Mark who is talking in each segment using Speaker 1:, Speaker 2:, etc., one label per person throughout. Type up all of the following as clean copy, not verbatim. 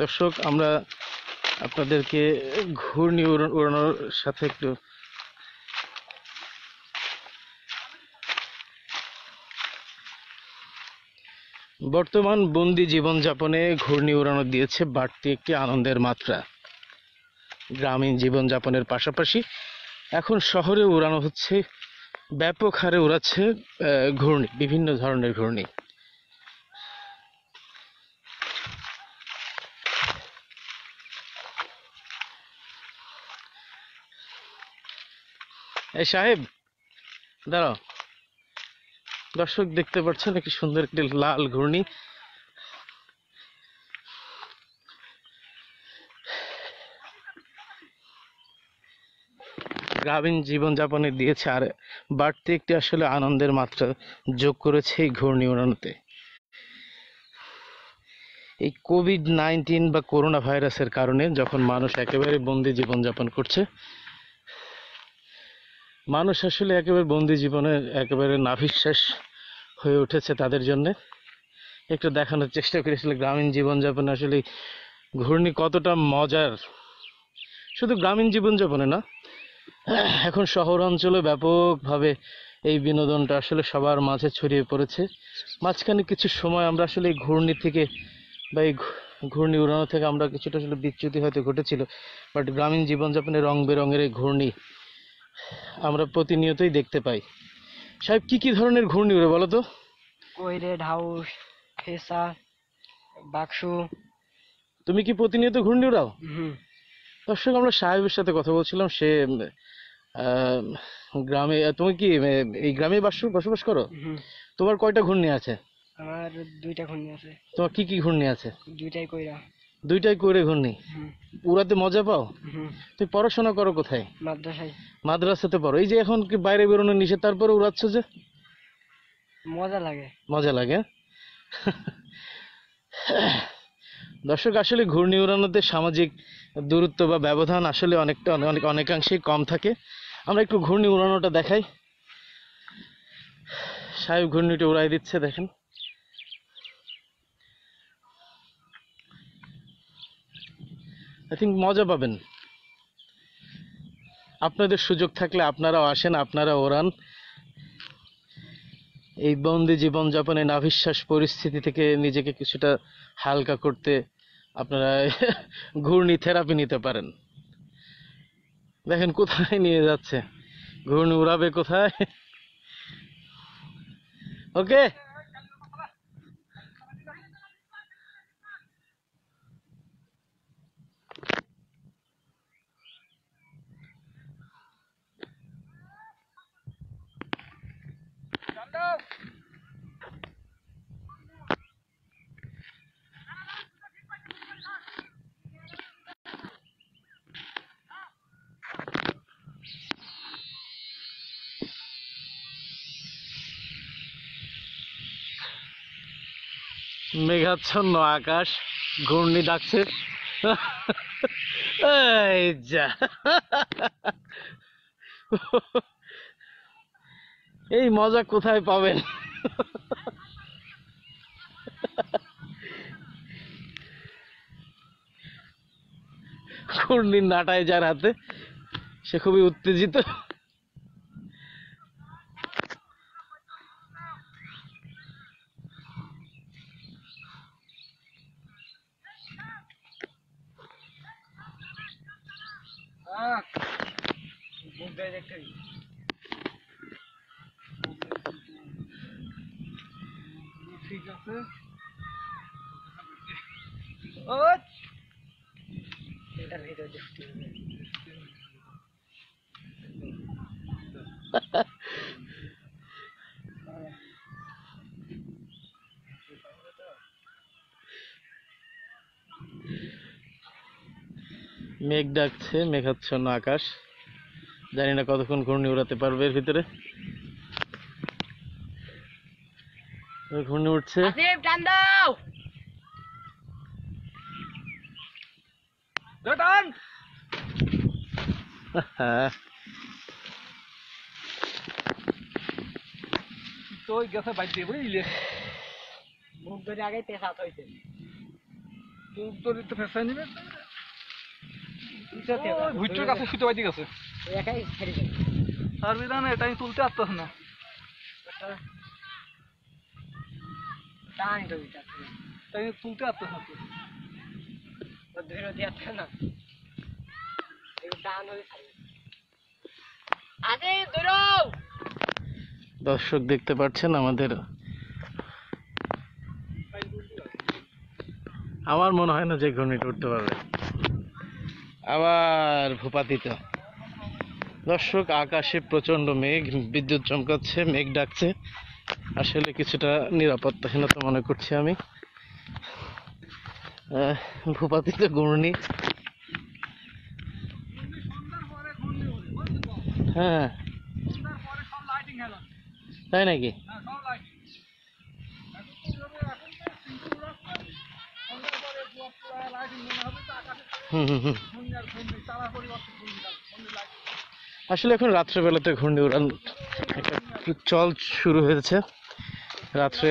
Speaker 1: দর্শক, আমরা আপনাদেরকে ঘূর্ণি উড়ানোর সাথে একটু বর্তমান বন্দি জীবনযাপনে ঘূর্ণি উড়ানো দিয়েছে বাড়তি একটি আনন্দের মাত্রা। গ্রামীণ জীবনযাপনের পাশাপাশি এখন শহরে উড়ানো হচ্ছে, ব্যাপক হারে উড়াচ্ছে ঘূর্ণি, বিভিন্ন ধরনের ঘূর্ণি। এই সাহেব দাঁড়াও, দর্শক দেখতে পাচ্ছেন একটি সুন্দর একটি লাল ঘূর্ণি। গ্রামীণ জীবনযাপনে দিয়েছে আর বাড়তি একটি আসলে আনন্দের মাত্রা যোগ করেছে এই ঘূর্ণি উড়ানোতে। এই কোভিড-19 বা করোনা ভাইরাসের কারণে যখন মানুষ একেবারে বন্দি জীবনযাপন করছে, মানুষ আসলে একেবারে বন্দি জীবনে একেবারে নাভিশ্বাস হয়ে উঠেছে, তাদের জন্য একটু দেখানোর চেষ্টা করেছিল গ্রামীণ জীবনযাপনে আসলে ঘূর্ণি কতটা মজার। শুধু গ্রামীণ জীবনযাপনে না, এখন শহর অঞ্চলে ব্যাপকভাবে এই বিনোদনটা আসলে সবার মাঝে ছড়িয়ে পড়েছে। মাঝখানে কিছু সময় আমরা আসলে এই ঘূর্ণি থেকে বা এই ঘূর্ণি উড়ানো থেকে আমরা কিছুটা আসলে বিচ্যুতি হয়তো ঘটেছিল, বাট গ্রামীণ জীবনযাপনে রং বেরঙের এই ঘূর্ণি আমরা প্রতিনিয়তই দেখতে পাই। সাহেব, কি কি ধরনের ঘূর্ণি উড়ে বলো তো?
Speaker 2: কইরে, ঢাউস, ফেসা, বাক্সু।
Speaker 1: তুমি কি প্রতিনিয়ত ঘূর্ণি উড়াও?
Speaker 2: হুম।
Speaker 1: দর্শক, আমরা সাহেবের সাথে কথা বলছিলাম, সে গ্রামে। তুমি কি এই গ্রামে বসবাস করো?
Speaker 2: হুম।
Speaker 1: তোমার কয়টা ঘূর্ণি আছে?
Speaker 2: আমার 2টা ঘূর্ণি আছে।
Speaker 1: তোমার কি কি ঘূর্ণি আছে?
Speaker 2: 2টাই কইরা।
Speaker 1: 2টাই করে ঘূর্ণি।
Speaker 2: হুম।
Speaker 1: উড়াতে মজা পাও?
Speaker 2: হুম।
Speaker 1: তুমি পড়াশোনা করো কোথায়?
Speaker 2: মাদ্রাসায়।
Speaker 1: মাদ্রাসাতে পড়ো। এই যে এখন কি বাইরে বেরোনো নিষেধ, তারপরে উড়াচ্ছ যে?
Speaker 2: মজা লাগে।
Speaker 1: মজা লাগে। দর্শক, আসলে ঘূর্ণি উড়ানোতে সামাজিক দূরত্ব বা ব্যবধান আসলে অনেকাংশেই কম থাকে। আমরা একটু ঘূর্ণি উড়ানোটা দেখাই। সাহেব ঘূর্ণিটা উড়াই দিচ্ছে, দেখেন। আই থিঙ্ক মজা পাবেন। আপনাদের সুযোগ থাকলে আপনারাও আসেন, আপনারা ওড়ান। এই বন্দি জীবনযাপনে নাভিশ্বাস পরিস্থিতি থেকে নিজেকে কিছুটা হালকা করতে আপনারা ঘূর্ণি থেরাপি নিতে পারেন। দেখেন কোথায় নিয়ে যাচ্ছে, ঘূর্ণি উড়াবে কোথায়। ওকে, মেঘাচ্ছন্ন আকাশ, ঘূর্ণি ডাকছে। এই যা, এই মজা কোথায় পাবেন? ঘূর্ণির নাটায় যার হাতে, সে খুবই উত্তেজিত।
Speaker 2: ঠিক আছে। এটার ভিতরে দেখতে
Speaker 1: মেঘ ডাকছে, মেঘাচ্ছন্ন আকাশ। জানি না কতক্ষণ ঘূর্ণি উড়াতে পারবে এর ভিতরে। ঘূর্ণি উঠছে।
Speaker 2: টান দাও। টান।
Speaker 1: হ্যাঁ,
Speaker 2: তো গেছে বাইক দিয়ে বুঝলি, মুখ ধরে আগে পেশাত হইছে।
Speaker 3: উত্তরিত ফেসাই নিবে ভুট্টোর কাছে শুতে পাইতে গেছে
Speaker 2: একাই ছেড়ে দেবে
Speaker 3: তার বিধানে এটাই তুলতে পারতেছে না
Speaker 2: টান দেবে
Speaker 3: তাই তুলতে পারতেছে না
Speaker 2: ধরে দিয়ে না টান হয়ে ছাড়বে আরে ধরো
Speaker 1: দর্শক দেখতে পাচ্ছেন আমাদের, আমার মনে হয় না যে ঘূর্ণিটা উঠতে পারবে। আবার ভূপাতিত। দর্শক, আকাশে প্রচন্ড মেঘ, বিদ্যুৎ চমকাচ্ছে, মেঘ ডাকছে। আসলে কিছুটা নিরাপত্তাহীনতা মনে করছি আমি। ভূপাতিত ঘূর্ণি। হ্যাঁ, তাই নাকি? আসলে এখন রাত্রেবেলাতে ঘূর্ণি উড়ান একটা চল শুরু হয়েছে। রাত্রে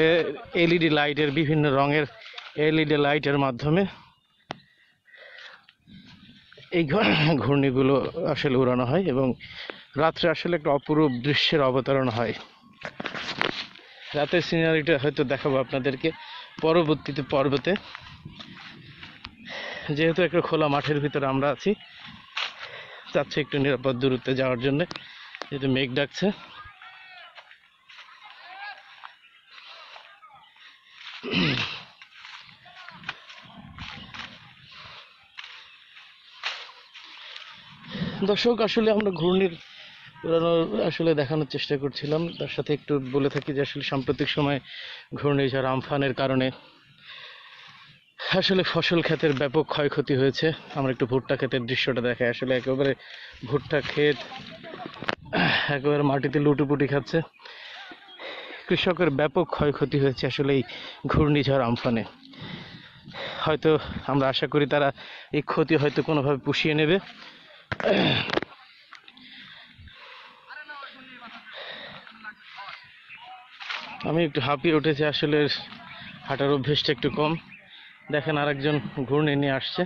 Speaker 1: এলইডি লাইটের, বিভিন্ন রঙের এলইডি লাইটের মাধ্যমে এই ঘূর্ণিগুলো আসলে উড়ানো হয় এবং রাত্রে আসলে একটা অপরূপ দৃশ্যের অবতারণ হয়। রাতের সিনারিটা হয়তো দেখাবো আপনাদেরকে পরবর্তীতে পর্বতে। যেহেতু একটা খোলা মাঠের ভিতরে আমরা আছি, চাচ্ছি একটু নিরাপদ দূরত্বে যাওয়ার জন্য, যেহেতু মেঘ ডাকছে। দর্শক, আসলে আমরা ঘূর্ণির উড়ানোর আসলে দেখানোর চেষ্টা করছিলাম। তার সাথে একটু বলে থাকি যে আসলে সাম্প্রতিক সময় ঘূর্ণিঝড় আমফানের কারণে আসলে ফসল ক্ষেতের ব্যাপক ক্ষয়ক্ষতি হয়েছে। আমরা একটু ভুট্টা ক্ষেতের দৃশ্যটা দেখাই। আসলে একেবারে ভুট্টা ক্ষেত একেবারে মাটিতে লুটোপুটি খাচ্ছে। কৃষকের ব্যাপক ক্ষয়ক্ষতি হয়েছে আসলে এই ঘূর্ণিঝড় আমফানে। হয়তো আমরা আশা করি তারা এই ক্ষতি হয়তো কোনোভাবে পুষিয়ে নেবে। আমি একটু হাঁপিয়ে উঠেছি, আসলে হাঁটার অভ্যেসটা একটু কম। দেখেন আরেকজন ঘূর্ণি নিয়ে আসছে।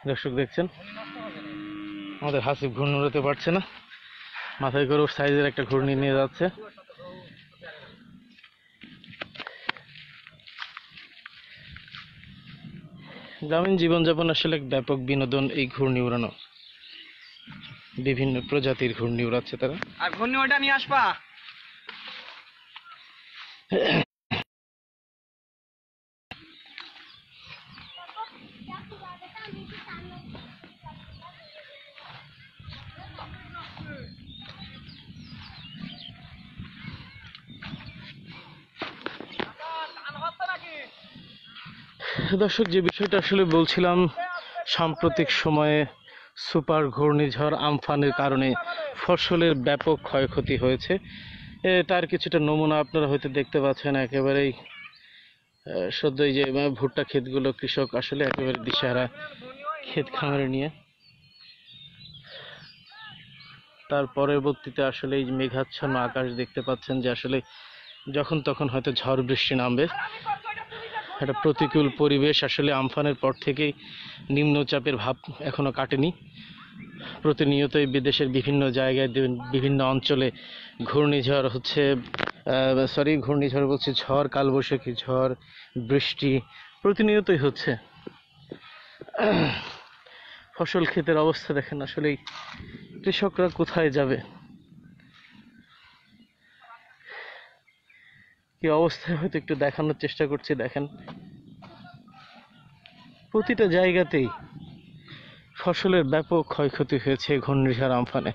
Speaker 1: দর্শক দেখছেন, আমাদের হাসিব ঘূর্ণি উড়াতে পারছে না, মাথায় করে সাইজের একটা ঘূর্ণি নিয়ে যাচ্ছে। গ্রামীণ জীবনযাপন আসলে এক ব্যাপক বিনোদন এই ঘূর্ণি উড়ানো। বিভিন্ন প্রজাতির ঘূর্ণি উড়াচ্ছে তারা।
Speaker 3: আর ঘূর্ণি ওটা নিয়ে আসবা।
Speaker 1: দর্শক, যে বিষয়টা আসলে বলছিলাম, সাম্প্রতিক সময়ে সুপার ঘূর্ণিঝড় আমফানের কারণে ফসলের ব্যাপক ক্ষয়ক্ষতি হয়েছে। তার কিছুটা নমুনা আপনারা হয়তো দেখতে পাচ্ছেন। একেবারেই সদ্যই যে ভুট্টা ক্ষেতগুলো, কৃষক আসলে একেবারে দিশেহারা ক্ষেত খামারে নিয়ে। তার পরবর্তীতে আসলে এই মেঘাচ্ছন্ন আকাশ দেখতে পাচ্ছেন যে আসলে যখন তখন হয়তো ঝড় বৃষ্টি নামবে। একটা প্রতিকূল পরিবেশ। আসলে আমফানের পর থেকেই নিম্নচাপের ভাব এখনো কাটেনি। প্রতিনিয়তই বিদেশের বিভিন্ন জায়গায়, বিভিন্ন অঞ্চলে ঘূর্ণিঝড় হচ্ছে, ঘূর্ণিঝড় বলছি, ঝড়, কালবৈশাখী ঝড়, বৃষ্টি প্রতিনিয়তই হচ্ছে। ফসল ক্ষেতের অবস্থা দেখেন, আসলে কৃষকরা কোথায় যাবে, কি অবস্থায় হয়তো একটু দেখানোর চেষ্টা করছি। দেখেন প্রতিটা জায়গাতেই ফসলের ব্যাপক ক্ষয়ক্ষতি হয়েছে ঘূর্ণিঝড় আমফানে।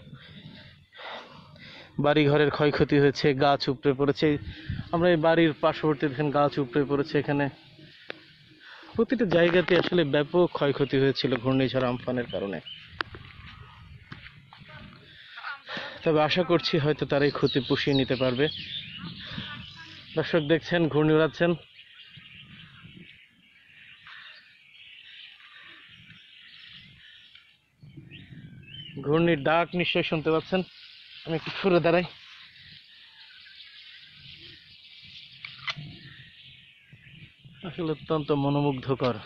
Speaker 1: বাড়িঘরের ক্ষয়ক্ষতি হয়েছে, গাছ উপড়ে পড়েছে। আমরা এই বাড়ির পার্শ্ববর্তী দেখেন গাছ উপড়ে পড়েছে। এখানে প্রতিটা জায়গাতে আসলে ব্যাপক ক্ষয়ক্ষতি হয়েছিল ঘূর্ণিঝড় আমফানের কারণে। তবে আশা করছি হয়তো তারা এই ক্ষতি পুষিয়ে নিতে পারবে। দর্শক দেখছেন ঘূর্ণি উড়াচ্ছেন। ঘূর্ণির ডাক নিশ্চয়ই শুনতে পাচ্ছেন। আমি একটু সরে দাঁড়াই। আসলে অত্যন্ত মনোমুগ্ধকর।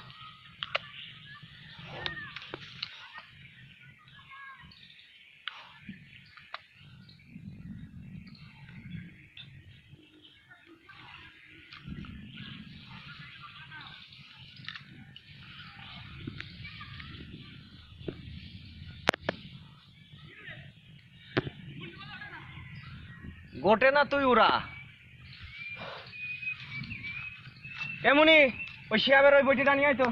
Speaker 4: গোটে না তুই উড়া এমনি ওই শিয়াবের ওই বইটিটা নিয়ে আয় তো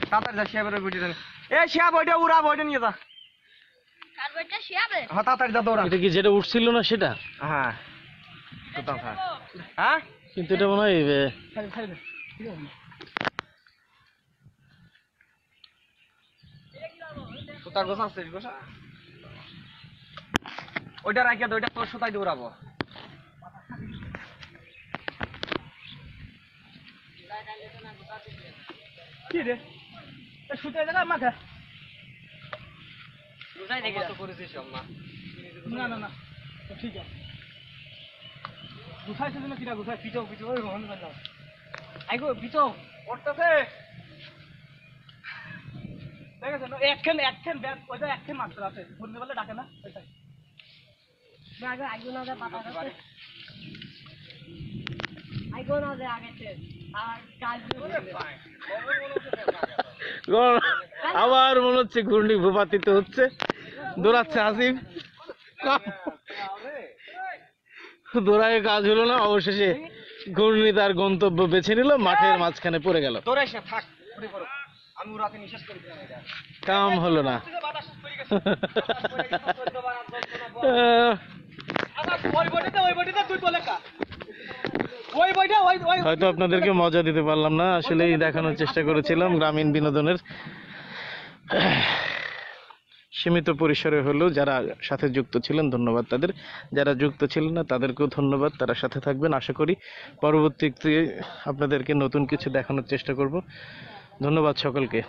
Speaker 4: তাড়াতাড়ি যা শিয়াবের ওই বইটিটা এ শিয়াব ওইটা উড়া বইটা নিয়ে যা
Speaker 2: কার বইটা শিয়াবে
Speaker 4: হ্যাঁ তাড়াতাড়ি যা দৌড়া
Speaker 1: এটা কি যেটা উঠছিল না সেটা?
Speaker 4: হ্যাঁ কোথাও খা হ্যাঁ
Speaker 1: কিন্তু এটা মনে হয়
Speaker 4: সুতার গোছা আছে গোছা ওইটা রাখিয়া দে ওইটা তোর সুতাই দিয়ে উড়াবো
Speaker 3: কি রে সুতে জায়গা মাথা
Speaker 2: বুঝাই দেখি
Speaker 4: কত করেছিস আম্মা
Speaker 3: না না না ঠিক আছে গুছাইছে না কিরা গুছাই পিটো পিটো ওই রহন না আইগো পিটো পড়তেছে দেখেছ না একখান ব্যাগ ওইটা একখান মাত্র আছে বলতে বলে ডাকে না ওইটাই
Speaker 2: আগে আইগো না দে পাতা আছে আইগো না দে আগে তে আর কাজ
Speaker 1: আবার মনে হচ্ছে ঘূর্ণি ভূপাতিত হচ্ছে, দৌড়াচ্ছে আসিফ, দৌড়ায় কাজ হলো না, অবশেষে ঘূর্ণি তার গন্তব্য বেছে নিল, মাঠের মাঝখানে পড়ে গেল,
Speaker 4: তোরা এসে থাক ঘুরে পড়ো আমি উড়াতে নিঃশ্বাস করি দিলাম এটা
Speaker 1: কাম হলো না।
Speaker 3: ওই বডিতে তুই বলে কা ওই বইটা ওই ওই
Speaker 1: হয়তো আপনাদেরকে মজা দিতে পারলাম না, আসলেই দেখানোর চেষ্টা করেছিলাম গ্রামীণ বিনোদনের সীমিত পরিসরে হলেও যারা সাথে যুক্ত ছিলেন ধন্যবাদ তাদের, যারা যুক্ত ছিলেন না তাদেরকেও ধন্যবাদ, তারা সাথে থাকবেন। আশা করি পরবর্তীতে আপনাদেরকে নতুন কিছু দেখানোর চেষ্টা করব। ধন্যবাদ সকলকে।